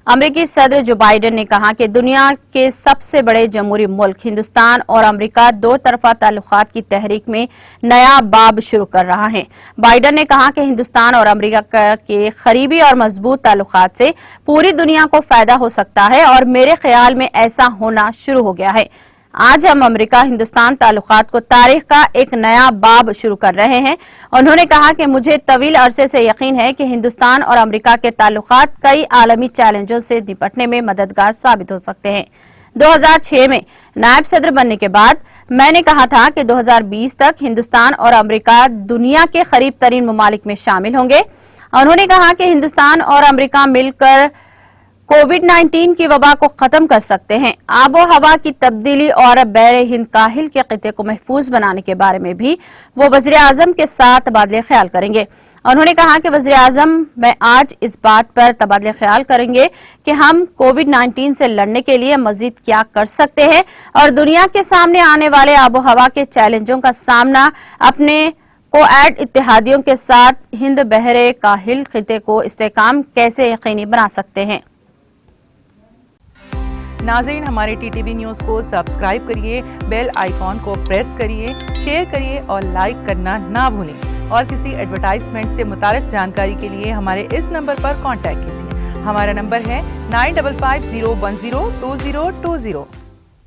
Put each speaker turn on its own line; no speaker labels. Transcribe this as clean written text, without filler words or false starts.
अमेरिकी सदर Joe Biden ने कहा कि दुनिया के सबसे बड़े जमहूरी मुल्क हिंदुस्तान और अमेरिका दो तरफा ताल्लुकात की तहरीक में नया बाब शुरू कर रहा है। बाइडेन ने कहा कि हिंदुस्तान और अमेरिका के करीबी और मजबूत ताल्लुकात से पूरी दुनिया को फायदा हो सकता है और मेरे ख्याल में ऐसा होना शुरू हो गया है। आज हम अमेरिका हिंदुस्तान ताल्लुकात को तारीख का एक नया बाब शुरू कर रहे हैं। उन्होंने कहा कि मुझे तवील अरसे से यकीन है कि हिंदुस्तान और अमेरिका के ताल्लुकात कई आलमी चैलेंजों से निपटने में मददगार साबित हो सकते हैं। 2006 में नायब सदर बनने के बाद मैंने कहा था कि 2020 तक हिंदुस्तान और अमेरिका दुनिया के करीब तरीन ममालिक में शामिल होंगे। उन्होंने कहा कि हिंदुस्तान और अमेरिका मिलकर कोविड-19 की वबा को खत्म कर सकते हैं। आबो हवा की तब्दीली और बैर हिंद काहिल के खिते को महफूज बनाने के बारे में भी वो वज़ीर आज़म के साथ तबादले ख्याल करेंगे। उन्होंने कहा कि वज़ीर आज़म में आज इस बात पर तबादले ख्याल करेंगे कि हम कोविड-19 से लड़ने के लिए मजीद क्या कर सकते हैं और दुनिया के सामने आने वाले आबो हवा के चैलेंजों का सामना अपने कोएड इत्तेहादियों के साथ हिंद बहरे काहिल खिते को इस्तेहकाम कैसे यकीनी बना सकते हैं।
नाज़रीन, हमारे टीटीवी न्यूज़ को सब्सक्राइब करिए, बेल आइकॉन को प्रेस करिए, शेयर करिए और लाइक करना ना भूलें। और किसी एडवर्टाइजमेंट से मुताल्लिक़ जानकारी के लिए हमारे इस नंबर पर कांटेक्ट कीजिए। हमारा नंबर है 9550102020।